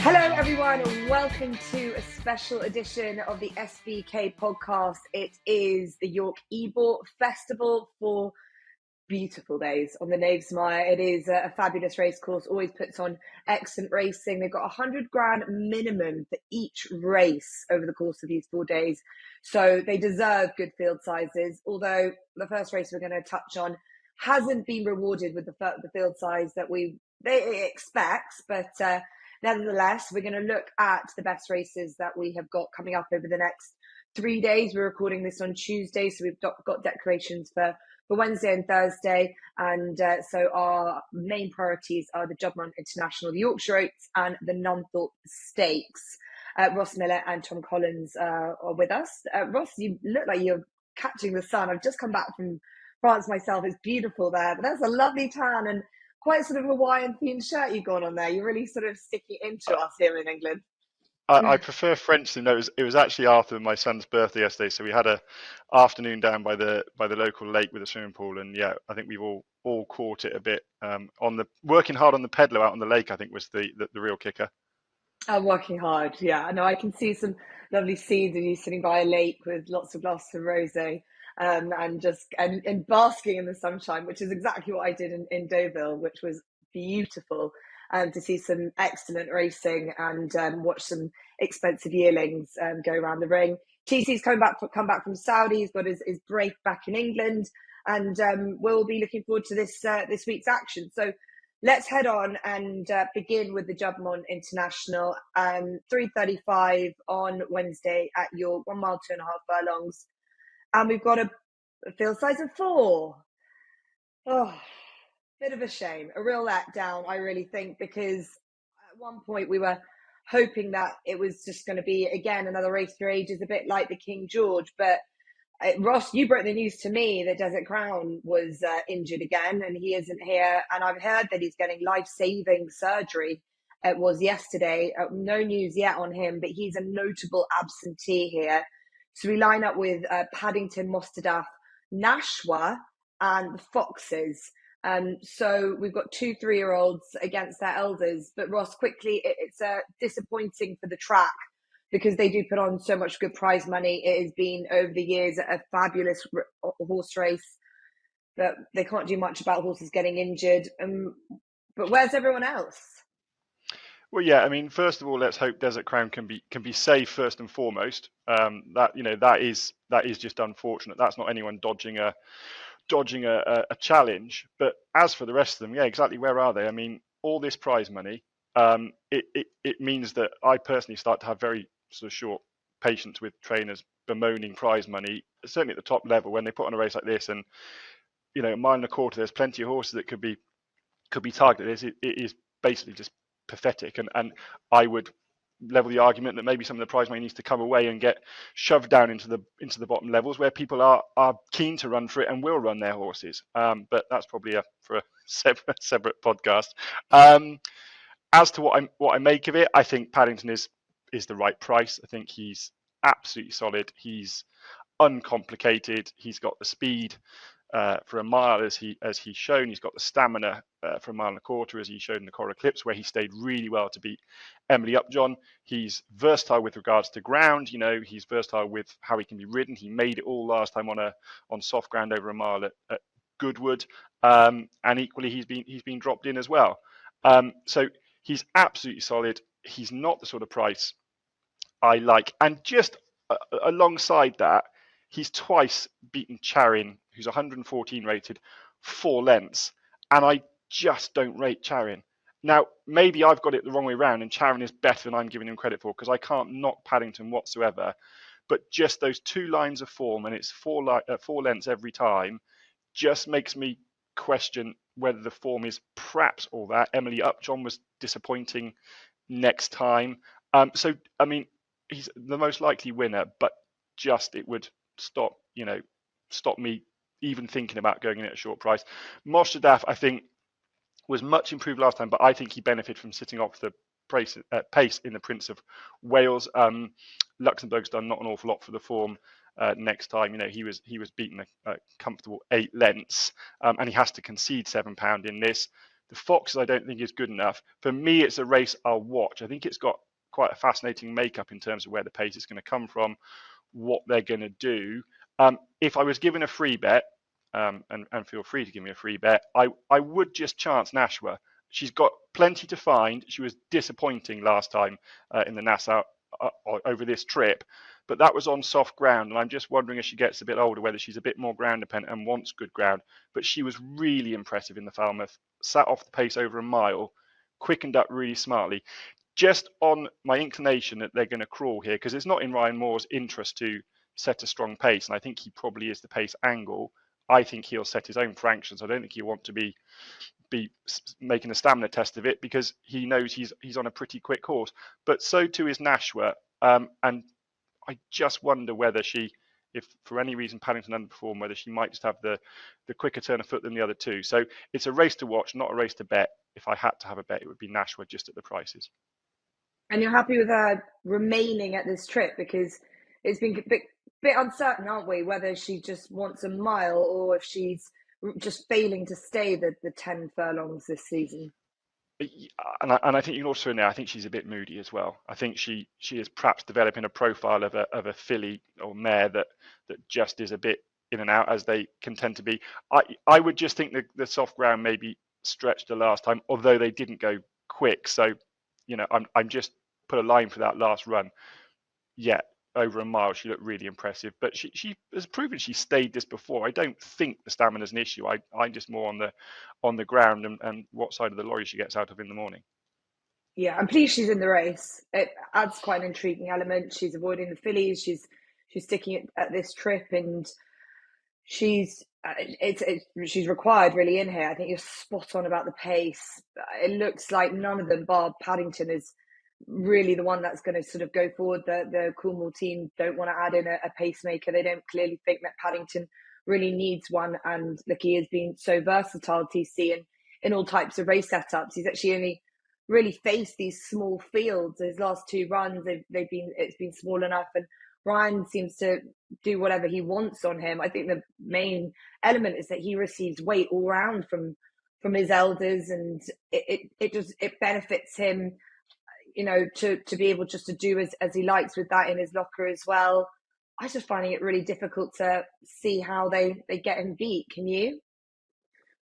Hello everyone, and welcome to a special edition of the SBK podcast. It is the Ebor Festival for beautiful days on the Knavesmire. It is a fabulous race course, always puts on excellent racing. They've got £100,000 minimum for each race over the course of these 4 days. So they deserve good field sizes, although the first race we're going to touch on hasn't been rewarded with the field size that they expect, but nevertheless, we're going to look at the best races that we have got coming up over the next 3 days. We're recording this on Tuesday, so we've got declarations for Wednesday and Thursday. And so our main priorities are the Juddmonte International, the Yorkshire Oaks, and the Nunthorpe Stakes. Ross Miller and Tom Collins are with us. Ross, you look like you're catching the sun. I've just come back from France myself. It's beautiful there, but that's a lovely tan and quite sort of Hawaiian themed shirt you've got on there. You're really sort of sticking into us here in England. I prefer French theme. No, it was actually after my son's birthday yesterday, so we had a afternoon down by the local lake with a swimming pool, and yeah, I think we've all caught it a bit. On the working hard on the pedalo out on the lake, I think was the real kicker. I'm working hard, yeah. I know I can see some lovely scenes of you sitting by a lake with lots of glasses of rosé. And just and basking in the sunshine, which is exactly what I did in Deauville, which was beautiful. To see some excellent racing and watch some expensive yearlings go around the ring. TC's come back from Saudi. He's got his break back in England, and we'll be looking forward to this week's action. So let's head on and begin with the Juddmonte International. 3:35 on Wednesday at York, 1 mile, 2.5 furlongs. And we've got a field size of 4. Oh, bit of a shame. A real letdown, I really think, because at one point we were hoping that it was just going to be, again, another race for ages, a bit like the King George. But Ross, you broke the news to me that Desert Crown was injured again, and he isn't here. And I've heard that he's getting life-saving surgery. It was yesterday. No news yet on him, but he's a notable absentee here. So we line up with Paddington, Mostadaf, Nashwa, and the Foxes. So we've got 2 3-year-olds against their elders. But Ross, quickly, it's disappointing for the track because they do put on so much good prize money. It has been, over the years, a fabulous horse race. But they can't do much about horses getting injured. But where's everyone else? Well, yeah, I mean, first of all, let's hope Desert Crown can be safe first and foremost. That is just unfortunate. That's not anyone dodging a challenge. But as for the rest of them, yeah, exactly. Where are they? I mean, all this prize money, it means that I personally start to have very sort of short patience with trainers bemoaning prize money, certainly at the top level when they put on a race like this, and a mile and a quarter. There's plenty of horses that could be targeted. It is basically just pathetic, and I would level the argument that maybe some of the prize money needs to come away and get shoved down into the bottom levels where people are keen to run for it and will run their horses. But that's probably for a separate podcast. As to what I make of it, I think Paddington is the right price. I think he's absolutely solid. He's uncomplicated. He's got the speed for a mile as he's shown. He's got the stamina for a mile and a quarter as he showed in the Coral Eclipse, where he stayed really well to beat Emily Upjohn. He's versatile with regards to ground. He's versatile with how he can be ridden. He made it all last time on soft ground over a mile at Goodwood, and equally he's been dropped in as well. So he's absolutely solid. He's not the sort of price I like, and just alongside that, he's twice beaten Charin, who's 114 rated, 4 lengths. And I just don't rate Charin. Now, maybe I've got it the wrong way around, and Charin is better than I'm giving him credit for, because I can't knock Paddington whatsoever. But just those 2 lines of form, and it's 4 lengths every time, just makes me question whether the form is perhaps all that. Emily Upjohn was disappointing next time. So, I mean, he's the most likely winner, but just it would stop me even thinking about going in at a short price. Mostadaf, I think, was much improved last time, but I think he benefited from sitting off the pace in the Prince of Wales. Luxembourg's done not an awful lot for the form next time. He was beaten a comfortable 8 lengths, and he has to concede £7 in this. The Foxes I don't think is good enough. For me, it's a race I'll watch. I think it's got quite a fascinating makeup in terms of where the pace is going to come from, what they're going to do. If I was given a free bet, and feel free to give me a free bet, I would just chance Nashua. She's got plenty to find. She was disappointing last time in the Nassau over this trip, but that was on soft ground, and I'm just wondering as she gets a bit older whether she's a bit more ground dependent and wants good ground. But she was really impressive in the Falmouth, sat off the pace over a mile, quickened up really smartly. Just on my inclination that they're going to crawl here, because it's not in Ryan Moore's interest to set a strong pace, and I think he probably is the pace angle. I think he'll set his own fractions. I don't think he'll want to be making a stamina test of it because he knows he's on a pretty quick horse. But so too is Nashua, and I just wonder whether she, if for any reason Paddington underperformed, whether she might just have the quicker turn of foot than the other two. So it's a race to watch, not a race to bet. If I had to have a bet, it would be Nashua just at the prices. And you're happy with her remaining at this trip because it's been a bit uncertain, aren't we, whether she just wants a mile or if she's just failing to stay the 10 furlongs this season. And I think you can also know I think she's a bit moody as well. I think she is perhaps developing a profile of a filly or mare that just is a bit in and out as they can tend to be. I would just think the soft ground maybe stretched the last time, although they didn't go quick. So, I'm just put a line for that last run. Yeah, over a mile, she looked really impressive. But she has proven she stayed this before. I don't think the stamina is an issue. I'm just more on the ground and what side of the lorry she gets out of in the morning. Yeah, I'm pleased she's in the race. It adds quite an intriguing element. She's avoiding the fillies. She's sticking at this trip, and she's required really in here. I think you're spot on about the pace. It looks like none of them, bar Paddington, is really the one that's going to sort of go forward. The Cornwall team don't want to add in a pacemaker. They don't clearly think that Paddington really needs one. And look, he has been so versatile, TC, in all types of race setups. He's actually only really faced these small fields. His last two runs, it's been small enough, and Ryan seems to do whatever he wants on him. I think the main element is that he receives weight all round from his elders, and it benefits him, to be able just to do as he likes with that in his locker as well. I was just finding it really difficult to see how they get him beat. Can you?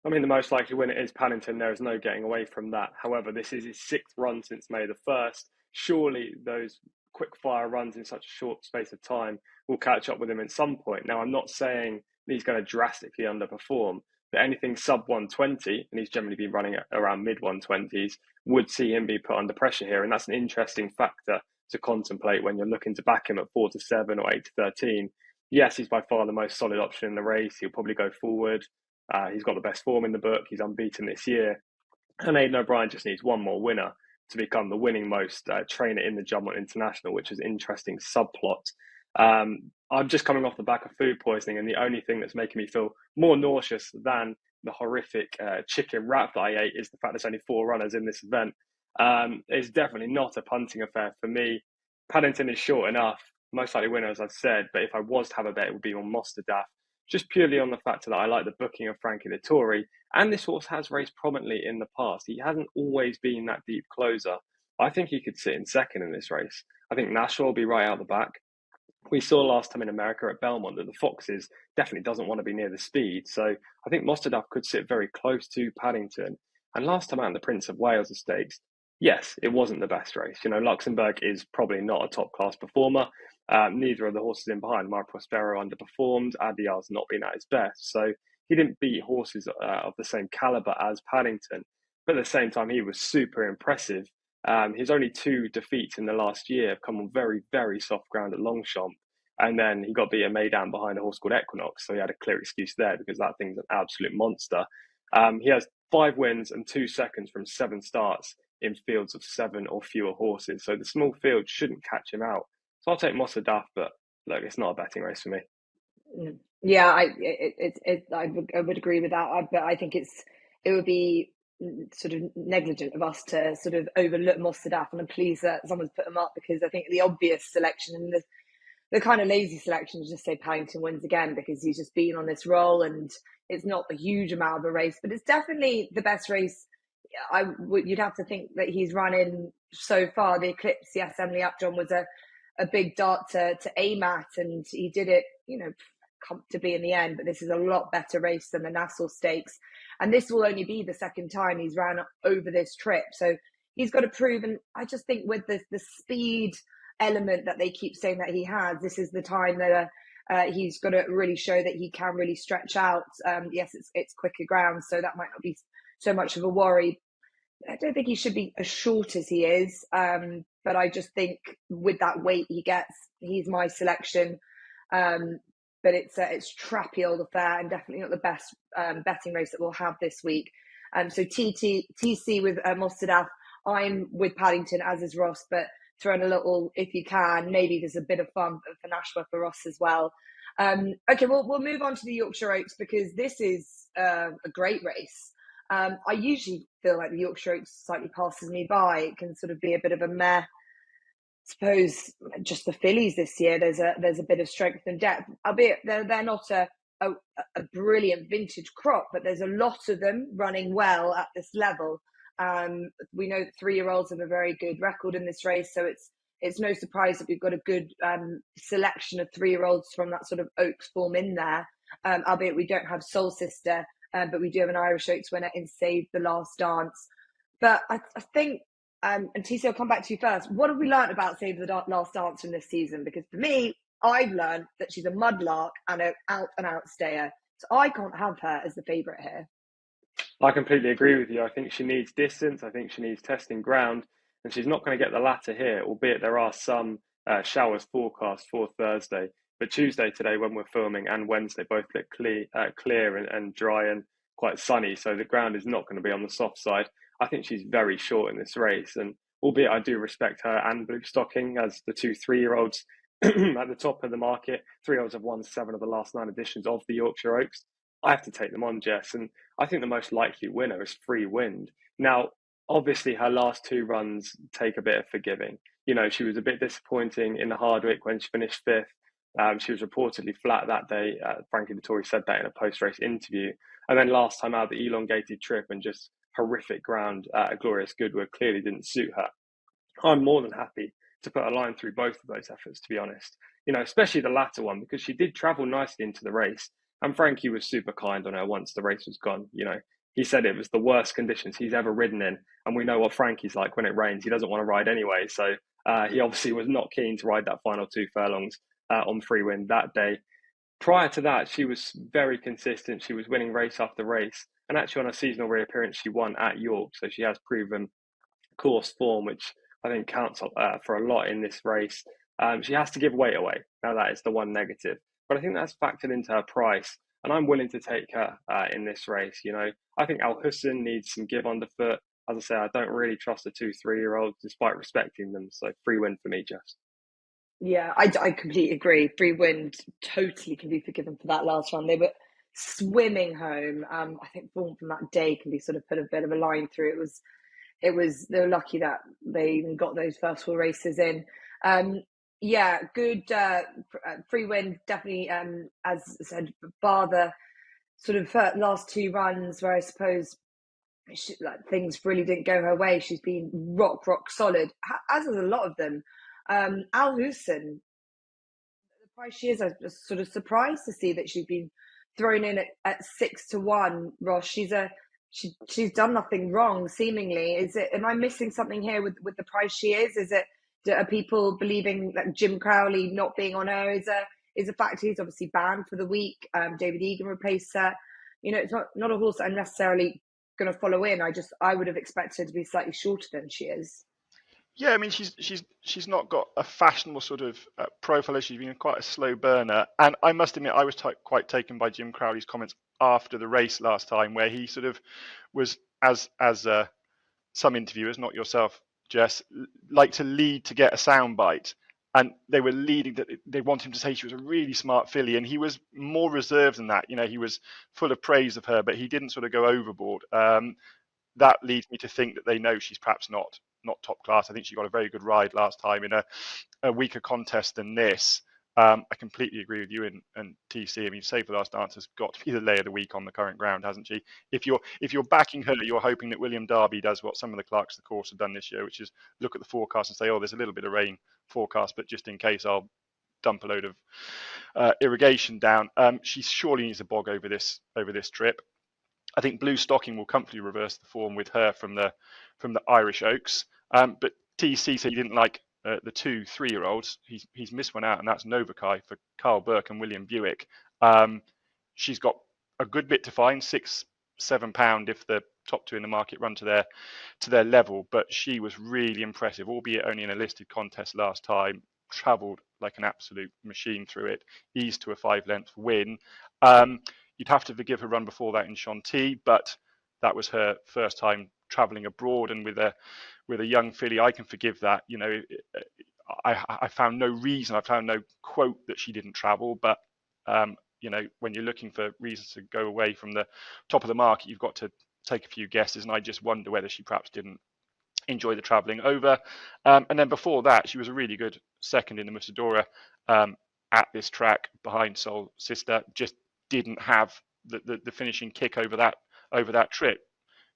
I mean, the most likely winner is Paddington. There is no getting away from that. However, this is his 6th run since May the 1st. Surely those quick fire runs in such a short space of time will catch up with him at some point. Now, I'm not saying that he's going to drastically underperform, but anything sub 120, and he's generally been running at around mid 120s, would see him be put under pressure here. And that's an interesting factor to contemplate when you're looking to back him at 4-7 or 8-13. Yes, he's by far the most solid option in the race. He'll probably go forward. He's got the best form in the book. He's unbeaten this year. And Aidan O'Brien just needs one more winner to become the winning most trainer in the Juddmonte International, which is an interesting subplot. I'm just coming off the back of food poisoning, and the only thing that's making me feel more nauseous than the horrific chicken wrap that I ate is the fact there's only 4 runners in this event. It's definitely not a punting affair for me. Paddington is short enough, most likely winner, as I've said, but if I was to have a bet, it would be on Mostadaf, just purely on the fact that I like the booking of Frankie Dettori, and this horse has raced prominently in the past. He hasn't always been that deep closer. I think he could sit in second in this race. I think Nashua will be right out the back. We saw last time in America at Belmont that the Foxes definitely doesn't want to be near the speed. So I think Mostadaf could sit very close to Paddington. And last time out in the Prince of Wales Stakes, yes, it wasn't the best race. Luxembourg is probably not a top class performer. Neither of the horses in behind. Mar Prospero underperformed. Adiyar's not been at his best. So he didn't beat horses of the same caliber as Paddington. But at the same time, he was super impressive. His only 2 defeats in the last year have come on very, very soft ground at Longchamp. And then he got beat at Meydan behind a horse called Equinox. So he had a clear excuse there because that thing's an absolute monster. He has 5 wins and 2 seconds from 7 starts in fields of 7 or fewer horses. So the small field shouldn't catch him out. So I'll take Mostadaf, but look, it's not a betting race for me. Yeah, I would agree with that. But I think it would be sort of negligent of us to sort of overlook Mostadaf, and I'm pleased that someone's put him up, because I think the obvious selection and the kind of lazy selection is just say Paddington wins again, because he's just been on this roll, and it's not a huge amount of a race, but it's definitely the best race you'd have to think that he's running so far. The Eclipse, yes, Emily Upjohn was a big dart to aim at, and he did it, comfortably in the end. But this is a lot better race than the Nassau Stakes, and this will only be the second time he's ran over this trip. So he's got to prove. And I just think with the speed element that they keep saying that he has, this is the time that he's got to really show that he can really stretch out. Yes, it's quicker ground, so that might not be so much of a worry. I don't think he should be as short as he is, but I just think with that weight he gets, he's my selection. But it's trappy old affair, and definitely not the best betting race that we'll have this week. So TC with Mostadaf. I'm with Paddington, as is Ross, but throwing a little, if you can, maybe there's a bit of fun for Nashua for Ross as well. Okay, we'll move on to the Yorkshire Oaks, because this is a great race. I usually feel like the Yorkshire Oaks slightly passes me by. It can sort of be a bit of a meh. I suppose just the fillies this year, there's a bit of strength and depth, albeit they're not a brilliant vintage crop, but there's a lot of them running well at this level. We know that 3-year-olds have a very good record in this race, so it's no surprise that we've got a good selection of 3-year-olds from that sort of Oaks form in there, albeit we don't have Soul Sister, but we do have an Irish Oaks winner in Save the Last Dance. But I think, and TC, I'll come back to you first. What have we learned about Save the Last Dance from this season? Because for me, I've learned that she's a mudlark and an out-and-out stayer. So I can't have her as the favourite here. I completely agree with you. I think she needs distance. I think she needs testing ground, and she's not going to get the latter here, albeit there are some showers forecast for Thursday. But Tuesday today, when we're filming, and Wednesday, both look clear and dry and quite sunny. So the ground is not going to be on the soft side. I think she's very short in this race. And albeit I do respect her and Blue Stocking as the 2 3-year-olds at the top of the market. 3-year-olds have won 7 of the last 9 editions of the Yorkshire Oaks. I have to take them on, Jess. And I think the most likely winner is Free Wind. Now, obviously, her last 2 runs take a bit of forgiving. She was a bit disappointing in the Hardwick when she finished 5th. She was reportedly flat that day. Frankie Dettori said that in a post-race interview. And then last time out, the elongated trip and just horrific ground at Glorious Goodwood clearly didn't suit her. I'm more than happy to put a line through both of those efforts, to be honest. Especially the latter one, because she did travel nicely into the race. And Frankie was super kind on her once the race was gone. He said it was the worst conditions he's ever ridden in. And we know what Frankie's like when it rains. He doesn't want to ride anyway. So he obviously was not keen to ride that final 2 furlongs on Free Wind that day. Prior to that, she was very consistent. She was winning race after race. And actually on a seasonal reappearance, she won at York. So she has proven course form, which I think counts for a lot in this race. She has to give weight away. Now that is the one negative. But I think that's factored into her price. And I'm willing to take her in this race. I think Al Hussein needs some give underfoot. As I say, I don't really trust the 2 3-year-olds despite respecting them. So Free Wind for me, Jess. Yeah, I completely agree. Free Wind totally can be forgiven for that last run. They were swimming home. I think form from that day can be sort of put a bit of a line through. They were lucky that they even got those first 4 races in. Yeah, good. Free Wind definitely, as I said, bar the sort of last 2 runs where I suppose things really didn't go her way. She's been rock solid, as is a lot of them. Al Hussein, the price she is, I was sort of surprised to see that she's been thrown in at 6-1. Ross, she's done nothing wrong, seemingly. Am I missing something here with the price she is? Are people believing that Jim Crowley not being on her is a factor? He's obviously banned for the week. David Egan replaced her. It's not a horse that I'm necessarily going to follow in. I would have expected her to be slightly shorter than she is. Yeah, I mean, she's not got a fashionable sort of profile. She's been quite a slow burner. And I must admit, I was quite taken by Jim Crowley's comments after the race last time, where he sort of was, as some interviewers, not yourself, Jess, like to lead to get a soundbite. And they were leading that they want him to say she was a really smart filly, and he was more reserved than that. He was full of praise of her, but he didn't sort of go overboard. That leads me to think that they know she's perhaps not top class. I think she got a very good ride last time in a weaker contest than this. I completely agree with you and TC. I mean, Save the Last Dance has got to be the lay of the week on the current ground, hasn't she? If you're backing her, you're hoping that William Darby does what some of the clerks of the course have done this year, which is look at the forecast and say, oh, there's a little bit of rain forecast, but just in case, I'll dump a load of irrigation down. She surely needs a bog over this trip. I think Blue Stocking will comfortably reverse the form with her from the Irish Oaks. But TC said he didn't like the 2-3-year-olds. He's missed one out, and that's Novakai for Carl Burke and William Buick. She's got a good bit to find, £6-7 if the top two in the market run to their level. But she was really impressive, albeit only in a listed contest last time. Travelled like an absolute machine through it, eased to a 5-length win. You'd have to forgive her run before that in Chantilly, but that was her first time travelling abroad, and with a young filly, I can forgive that. You know, I found no reason, I found no quote that she didn't travel, but you know, when you're looking for reasons to go away from the top of the market, you've got to take a few guesses, and I just wonder whether she perhaps didn't enjoy the travelling over. And then before that, she was a really good second in the Musadora at this track behind Soul Sister. Just didn't have the finishing kick over that trip.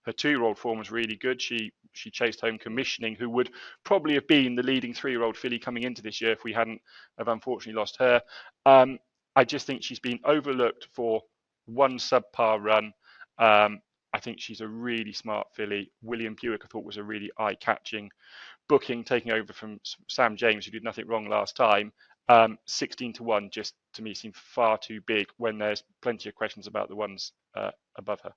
Her 2-year-old form was really good. She chased home Commissioning, who would probably have been the leading 3-year-old filly coming into this year if we hadn't have unfortunately lost her. I just think she's been overlooked for one subpar run. I think she's a really smart filly. William Buick, I thought, was a really eye-catching booking, taking over from Sam James, who did nothing wrong last time. 16-1 just to me seemed far too big when there's plenty of questions about the ones above her.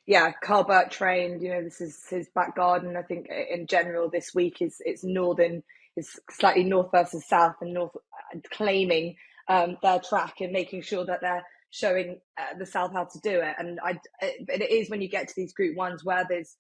Yeah, Carl Burke trained. You know, this is his back garden. I think in general this week it's slightly north versus south, and north claiming their track and making sure that they're showing the south how to do it. And it is when you get to these Group 1s where there's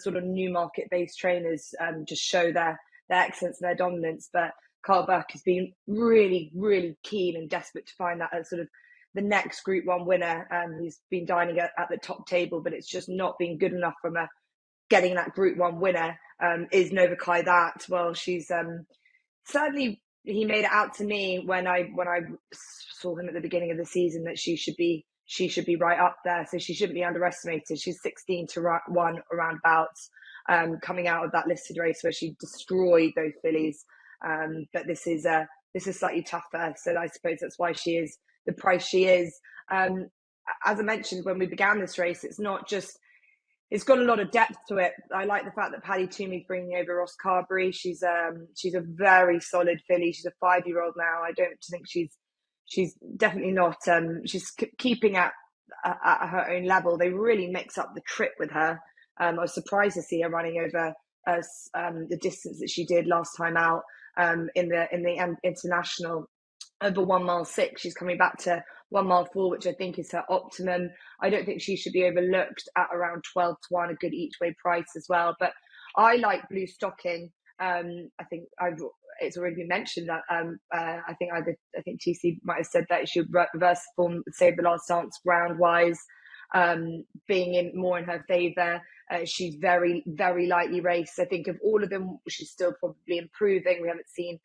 sort of Newmarket based trainers just show their excellence and their dominance. But Carl Burke has been really, really keen and desperate to find that as sort of the next Group 1 winner. He's been dining at the top table, but it's just not been good enough from getting that Group 1 winner. Is Novakai that? Well, she's certainly, he made it out to me when I saw him at the beginning of the season that she should be right up there. So she shouldn't be underestimated. She's 16-1 around about, coming out of that listed race where she destroyed those fillies. But this is slightly tougher. So I suppose that's why she is the price she is. As I mentioned when we began this race, it's got a lot of depth to it. I like the fact that Paddy Toomey's bringing over Ross Carberry. She's a very solid filly. She's a 5-year-old now. I don't think she's definitely not. She's keeping at her own level. They really mix up the trip with her. I was surprised to see her running over the distance that she did last time out in the international. Over 1 mile 6, she's coming back to 1 mile 4, which I think is her optimum. I don't think she should be overlooked at around 12-1, a good each way price as well. But I like Blue Stocking. I think it's already been mentioned that I think TC might have said that she would reverse the form, Save the Last Dance ground wise, being more in her favour. She's very, very lightly raced. I think of all of them, she's still probably improving. We haven't seen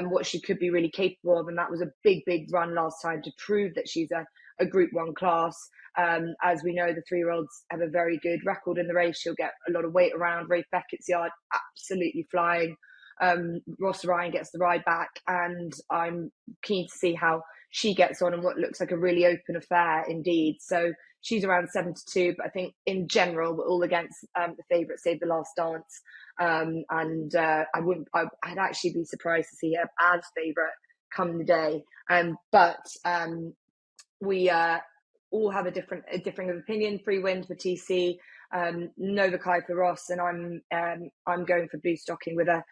what she could be really capable of, and that was a big run last time to prove that she's a Group 1 class. As we know, the 3-year-olds have a very good record in the race. She'll get a lot of weight around. Rafe Beckett's yard absolutely flying. Ross Ryan gets the ride back, and I'm keen to see how she gets on in what looks like a really open affair indeed. So she's around 7-2, but I think in general we're all against the favourite Save the Last Dance. I'd actually be surprised to see her as favourite come the day. But we all have a differing of opinion. Free win for TC, Novakai for Ross, and I'm going for Blue Stocking with a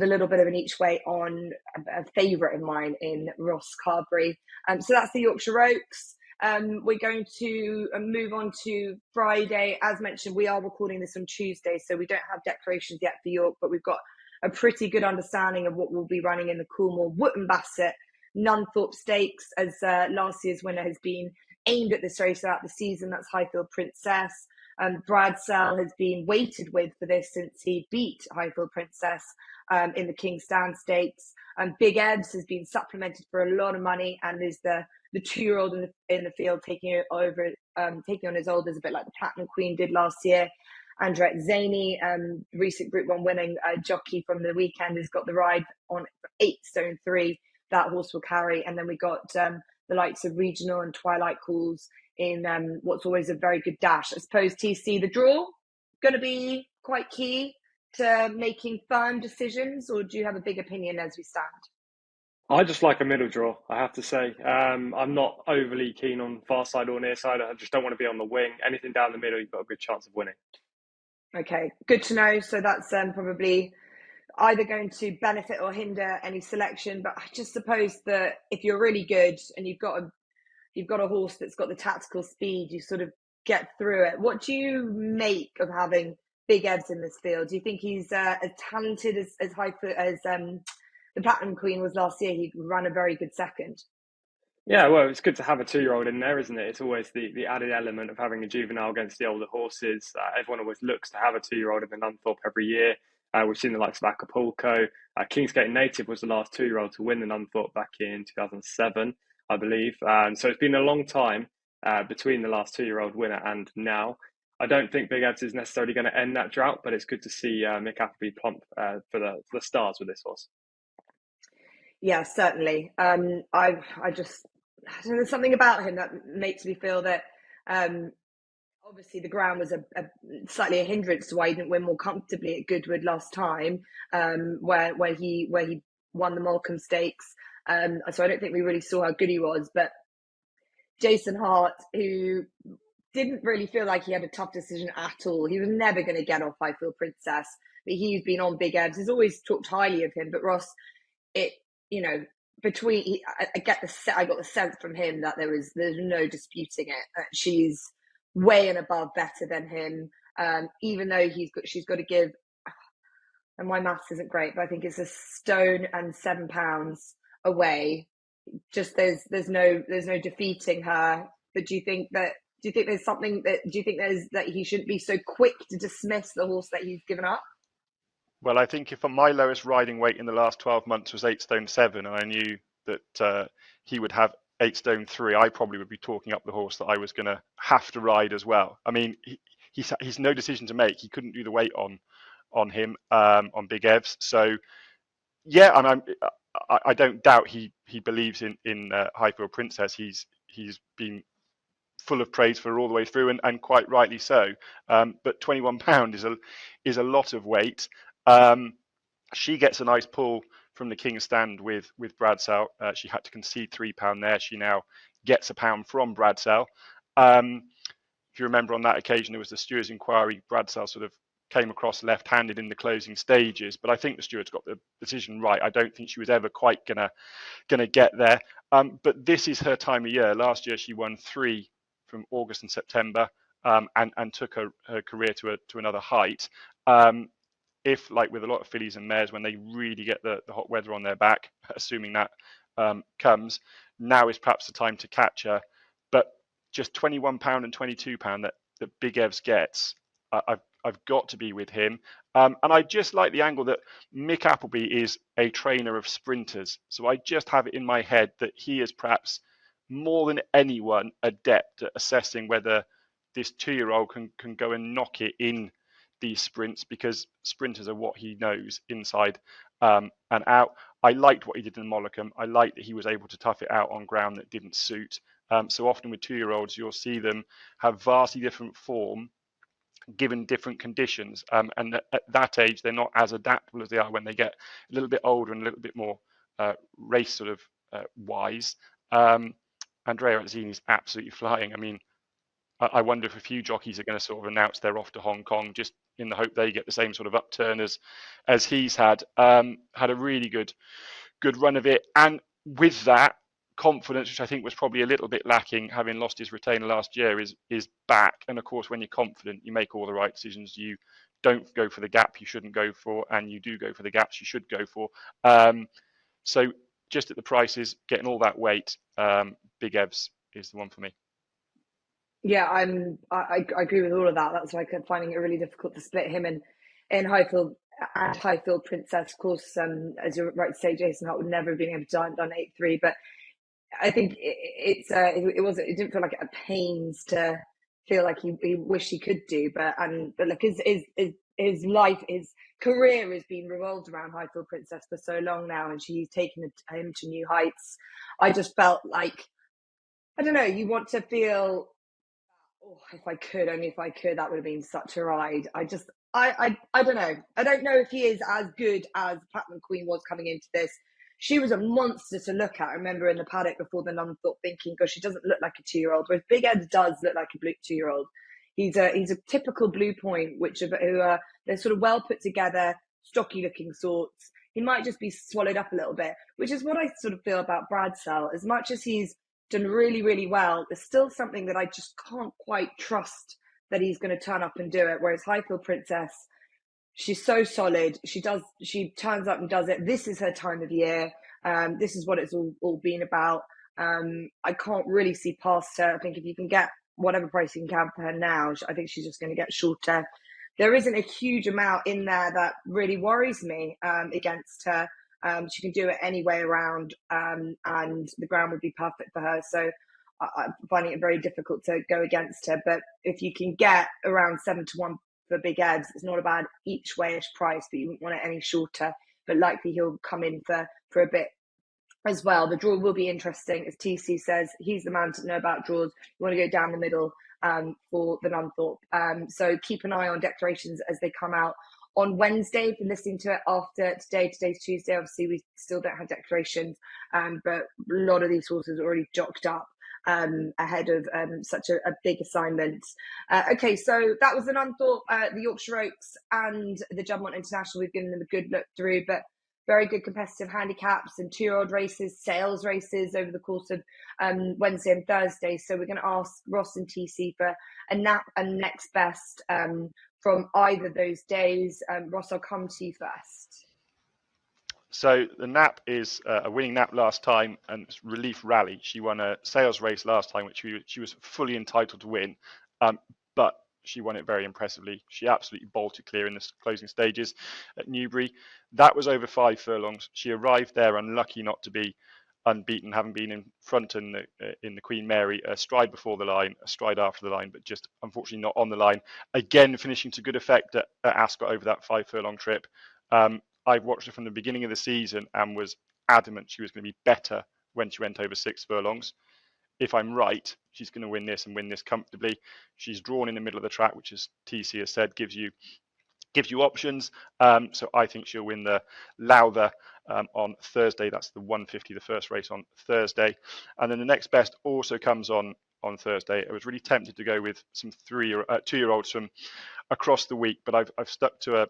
little bit of an each way on a favourite of mine in Ross Carberry. So that's the Yorkshire Oaks. We're going to move on to Friday. As mentioned, we are recording this on Tuesday, so we don't have declarations yet for York, but we've got a pretty good understanding of what we'll be running in the Coolmore Wootton Bassett Nunthorpe Stakes, as last year's winner has been aimed at this race throughout the season. That's Highfield Princess. Bradsell has been weighted with for this since he beat Highfield Princess in the King's Stand Stakes. Big Evs has been supplemented for a lot of money and is the 2-year-old in the field taking on his olders, a bit like the Platinum Queen did last year. Andret Zaney, recent Group 1 winning jockey from the weekend, has got the ride on 8 stone 3. That horse will carry. And then we got the likes of Regional and Twilight Calls in what's always a very good dash. I suppose, TC, the draw going to be quite key to making firm decisions, or do you have a big opinion as we stand? I just like a middle draw, I have to say. I'm not overly keen on far side or near side. I just don't want to be on the wing. Anything down the middle, you've got a good chance of winning. Okay, good to know. So that's probably either going to benefit or hinder any selection. But I just suppose that if you're really good and you've got a horse that's got the tactical speed, you sort of get through it. What do you make of having Big Evs in this field? Do you think he's as talented as the Platinum Queen was last year? He ran a very good second. Yeah, well, it's good to have a 2-year-old in there, isn't it? It's always the added element of having a juvenile against the older horses. Everyone always looks to have a 2-year-old in the Nunthorpe every year. We've seen the likes of Acapulco. Kingsgate Native was the last 2-year-old to win the Nunthorpe back in 2007, I believe. So it's been a long time between the last 2-year-old winner and now. I don't think Big Evs is necessarily going to end that drought, but it's good to see Mick Appleby plump for the stars with this horse. Yeah, certainly. There's something about him that makes me feel that obviously the ground was slightly a hindrance to why he didn't win more comfortably at Goodwood last time, where he won the Molecombe Stakes. So I don't think we really saw how good he was. But Jason Hart, who didn't really feel like he had a tough decision at all. He was never going to get off Highfield Princess, but he's been on Big Evs. He's always talked highly of him. But Ross, I got the sense from him that there's no disputing it. She's way and above better than him, even though she's got to give, and my maths isn't great, but I think it's a stone and 7 pounds away. Just there's no defeating her. But do you think there's something that he shouldn't be so quick to dismiss the horse that he's given up? Well, I think if my lowest riding weight in the last 12 months was 8 stone 7, and I knew that he would have 8 stone 3, I probably would be talking up the horse that I was going to have to ride as well. I mean, he's no decision to make. He couldn't do the weight on him on Big Evs. So yeah, I don't doubt he believes in Highfield Princess. He's been full of praise for her all the way through, and quite rightly so. But £21 is a lot of weight. She gets a nice pull from the King's Stand with Bradsell. She had to concede £3 there. She now gets £1 from Bradsell. If you remember, on that occasion, there was the stewards' inquiry. Bradsell sort of came across left-handed in the closing stages, but I think the stewards got the decision right. I don't think she was ever quite gonna get there. But this is her time of year. Last year, she won 3 from August and September, and took her career to another height. If, like with a lot of fillies and mares, when they really get the hot weather on their back, assuming that comes, now is perhaps the time to catch her. But just £21 and £22 that Big Evs gets, I've got to be with him. And I just like the angle that Mick Appleby is a trainer of sprinters. So I just have it in my head that he is perhaps more than anyone adept at assessing whether this 2-year-old can go and knock it in these sprints, because sprinters are what he knows inside and out. I liked what he did in Molecombe. I liked that he was able to tough it out on ground that didn't suit. So often with 2-year-olds, you'll see them have vastly different form given different conditions. And at that age, they're not as adaptable as they are when they get a little bit older and a little bit more race sort of wise. Andrea Azzini is absolutely flying. I mean, I wonder if a few jockeys are going to sort of announce they're off to Hong Kong just in the hope they get the same sort of upturn as he's had. Had a really good run of it. And with that, confidence, which I think was probably a little bit lacking, having lost his retainer last year, is back. And of course, when you're confident, you make all the right decisions. You don't go for the gap you shouldn't go for, and you do go for the gaps you should go for. So just at the prices, getting all that weight, Big Evs is the one for me. Yeah, I agree with all of that. That's why I kept finding it really difficult to split him in Highfield and Highfield Princess. Of course, as you're right to say, Jason Hart would never have been able to done 8-3, but I think it didn't feel like a pains to feel like he wished he could do, but look, his life, his career has been revolved around Highfield Princess for so long now, and she's taken him to new heights. I just felt like, I don't know, you want to feel, oh, if I could, only if I could, that would have been such a ride. I don't know. I don't know if he is as good as Platinum Queen was coming into this. She was a monster to look at. I remember in the paddock before the Nunthorpe thinking, gosh, she doesn't look like a 2-year-old, whereas Big Ed does look like a 2-year-old. He's a typical Blue Point, who are, they're sort of well put together, stocky looking sorts. He might just be swallowed up a little bit, which is what I sort of feel about Bradsell. As much as he's done really, really well, there's still something that I just can't quite trust that he's going to turn up and do it. Whereas Highfield Princess, she's so solid. She turns up and does it. This is her time of year. This is what it's all been about. I can't really see past her. I think if you can get whatever price you can for her now, I think she's just going to get shorter. There isn't a huge amount in there that really worries me against her. She can do it any way around, and the ground would be perfect for her. So I'm finding it very difficult to go against her. But if you can get around 7-1 for Big Eds, it's not a bad each wayish price, but you wouldn't want it any shorter. But likely he'll come in for a bit as well. The draw will be interesting. As TC says, he's the man to know about draws. You want to go down the middle for the Nunthorpe. So keep an eye on declarations as they come out on Wednesday. If you're listening to it after today's Tuesday, obviously we still don't have declarations, but a lot of these horses are already jocked up ahead of such a big assignment. Okay, so that was the Nunthorpe, the Yorkshire Oaks and the Juddmonte International. We've given them a good look through, but very good competitive handicaps and 2-year-old races, sales races over the course of Wednesday and Thursday. So we're going to ask Ross and TC for a nap and next best from either those days. Ross, I'll come to you first. So the nap is a winning nap last time, and it's Relief Rally. She won a sales race last time, which she was fully entitled to win, but she won it very impressively. She absolutely bolted clear in the closing stages at Newbury. That was over 5 furlongs. She arrived there unlucky not to be unbeaten, having been in front in the Queen Mary, a stride before the line, a stride after the line, but just unfortunately not on the line. Again, finishing to good effect at Ascot over that 5 furlong trip. I watched her from the beginning of the season and was adamant she was going to be better when she went over 6 furlongs. If I'm right, she's going to win this and win this comfortably. She's drawn in the middle of the track, which, as TC has said, gives you options. So I think she'll win the Lowther on Thursday. That's the 150, the first race on Thursday. And then the next best also comes on Thursday. I was really tempted to go with some 2-year-olds from across the week, but I've stuck to a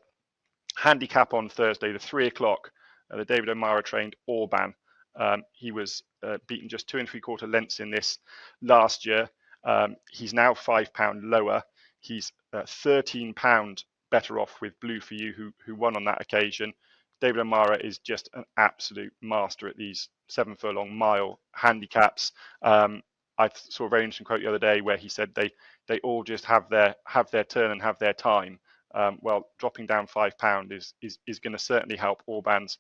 handicap on Thursday, the 3 o'clock, the David O'Meara trained Orban. He was beaten just 2 3/4 lengths in this last year. He's now £5 lower. He's £13 better off with Blue For You, who won on that occasion. David O'Meara is just an absolute master at these 7 furlong mile handicaps. I saw a very interesting quote the other day where he said they all just have their turn and have their time. Well, dropping down £5 is going to certainly help Orban's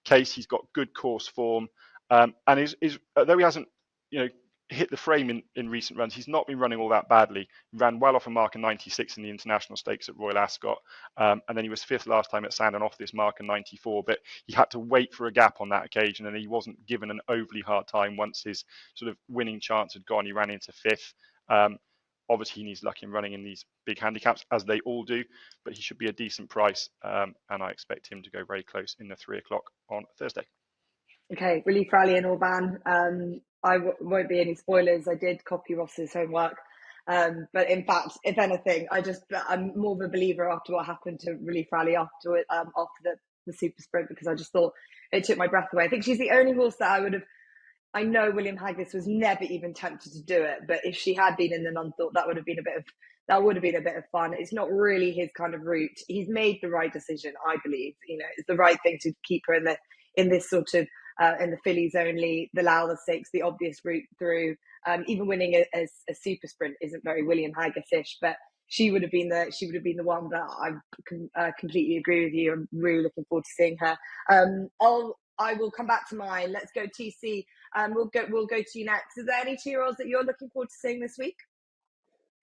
case. He's got good course form, and though he hasn't hit the frame in recent runs, he's not been running all that badly. He ran well off a marker 96 in the International Stakes at Royal Ascot, and then he was 5th last time at Sandon off this marker 94, but he had to wait for a gap on that occasion, and he wasn't given an overly hard time once his sort of winning chance had gone. He ran into 5th. Obviously, he needs luck in running in these big handicaps, as they all do, but he should be a decent price, and I expect him to go very close in the 3 o'clock on Thursday. Okay, Relief Rally and Orban. Won't be any spoilers. I did copy Ross's homework. But in fact, if anything, I'm more of a believer after what happened to Relief Rally after the Super Sprint, because I just thought it took my breath away. I think she's the only horse that I know William Haggas was never even tempted to do it, but if she had been in the Nunthorpe, that would have been a bit of fun. It's not really his kind of route. He's made the right decision, I believe. It's the right thing to keep her in this sort of and the fillies only, the Lowther Stakes, the obvious route through. Even winning a super sprint isn't very William Haggas-ish, but she would have been the one that I completely agree with you. I'm really looking forward to seeing her. I will come back to mine. Let's go TC. We'll go to you next. Is there any 2-year-olds that you're looking forward to seeing this week?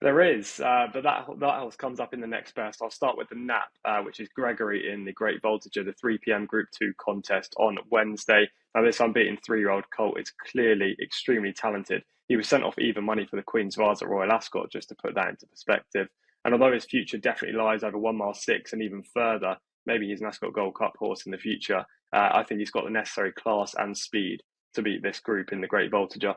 There is, but that horse comes up in the next best. I'll start with the Nap, which is Gregory in the Great Voltager, the 3 p.m. Group 2 contest on Wednesday. Now, this unbeaten 3-year-old colt is clearly extremely talented. He was sent off even money for the Queen's Vase at Royal Ascot, just to put that into perspective. And although his future definitely lies over 1 mile 6 and even further, maybe he's an Ascot Gold Cup horse in the future, I think he's got the necessary class and speed to beat this group in the Great Voltager.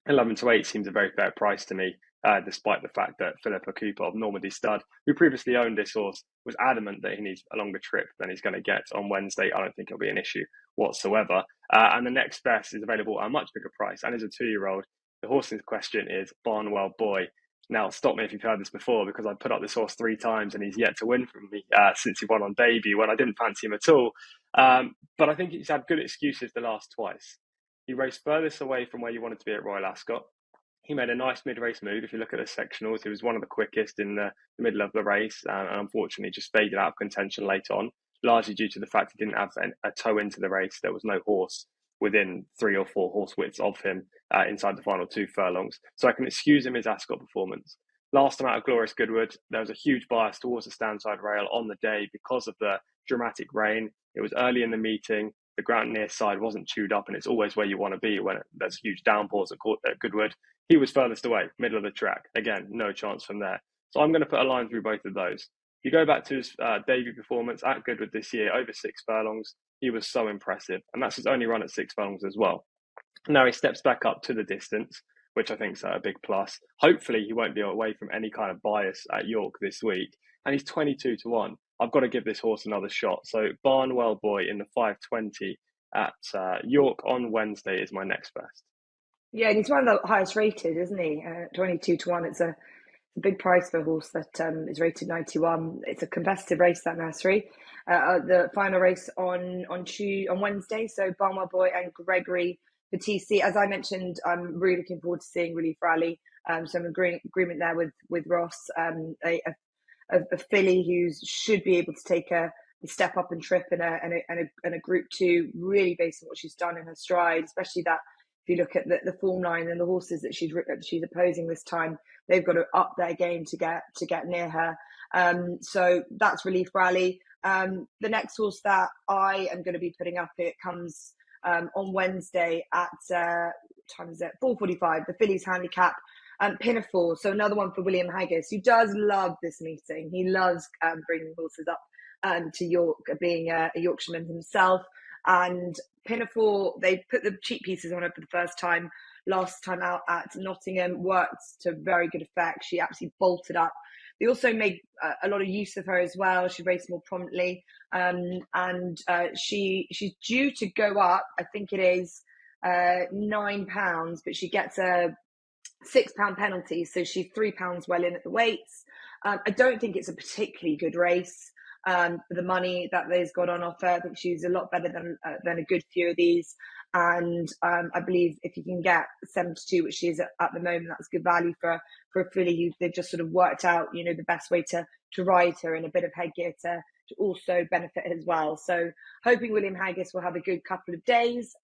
11-8 seems a very fair price to me, despite the fact that Philippa Cooper of Normandy Stud, who previously owned this horse, was adamant that he needs a longer trip than he's going to get on Wednesday. I don't think it'll be an issue whatsoever. And the next best is available at a much bigger price and is a 2-year-old. The horse in question is Barnwell Boy. Now, stop me if you've heard this before, because I put up this horse 3 times and he's yet to win from me since he won on debut when I didn't fancy him at all. But I think he's had good excuses the last twice. He raced furthest away from where you wanted to be at Royal Ascot. He made a nice mid-race move. If you look at the sectionals, he was one of the quickest in the middle of the race, and unfortunately just faded out of contention late on, largely due to the fact he didn't have a toe into the race. There was no horse within 3 or 4 horse widths of him inside the final 2 furlongs. So I can excuse him his Ascot performance. Last time out of Glorious Goodwood, there was a huge bias towards the standside rail on the day because of the dramatic rain. It was early in the meeting. The ground near side wasn't chewed up, and it's always where you want to be when there's huge downpours at Goodwood. He was furthest away, middle of the track. Again, no chance from there. So I'm going to put a line through both of those. You go back to his debut performance at Goodwood this year, over 6 furlongs. He was so impressive, and that's his only run at 6 furlongs as well. Now he steps back up to the distance, which I think is a big plus. Hopefully he won't be away from any kind of bias at York this week. And he's 22-1. I've got to give this horse another shot. So Barnwell Boy in the 5:20 at York on Wednesday is my next best. Yeah, and he's one of the highest rated, isn't he? 22-1. It's a big price for a horse that is rated 91. It's a competitive race, that nursery. The final race on Wednesday. So Barnwell Boy and Gregory for TC. As I mentioned, I'm really looking forward to seeing Relief Rally. So I'm in agreement there with Ross. A filly who should be able to take a step up and trip in a Group 2, really based on what she's done in her stride, especially that if you look at the form line and the horses that she's opposing this time, they've got to up their game to get near her. So that's Relief Rally. The next horse that I am going to be putting up, it comes on Wednesday at time is it 4:45. The fillies handicap. Pinafore, so another one for William Haggas, who does love this meeting. He loves bringing horses up to York, being a Yorkshireman himself. And Pinafore, they put the cheap pieces on her for the first time last time out at Nottingham, worked to very good effect. She absolutely bolted up. They also made a lot of use of her as well. She raced more prominently, and she's due to go up. I think it is £9, but she gets a £6 penalty, so she's £3 well in at the weights. I don't think it's a particularly good race for the money that they've got on offer. I think she's a lot better than a good few of these, and I believe if you can get 72, which she is at the moment, that's good value for a filly who they've just sort of worked out, the best way to ride her in a bit of headgear to also benefit as well. So hoping William Haggas will have a good couple of days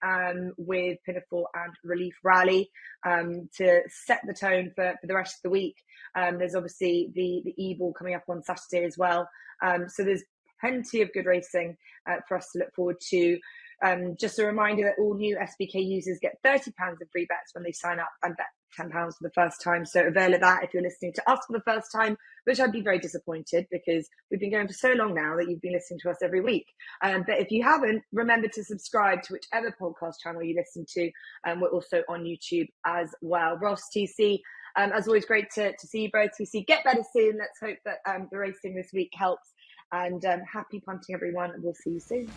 with Pinafore and Relief Rally to set the tone for the rest of the week. There's obviously the Ebor coming up on Saturday as well. So there's plenty of good racing for us to look forward to. Just a reminder that all new SBK users get £30 in free bets when they sign up and bet £10 for the first time. So avail of that if you're listening to us for the first time, which I'd be very disappointed because we've been going for so long now that you've been listening to us every week. But if you haven't, remember to subscribe to whichever podcast channel you listen to. We're also on YouTube as well. Ross, TC, as always, great to see you both. TC, get better soon. Let's hope that the racing this week helps. And happy punting, everyone. We'll see you soon.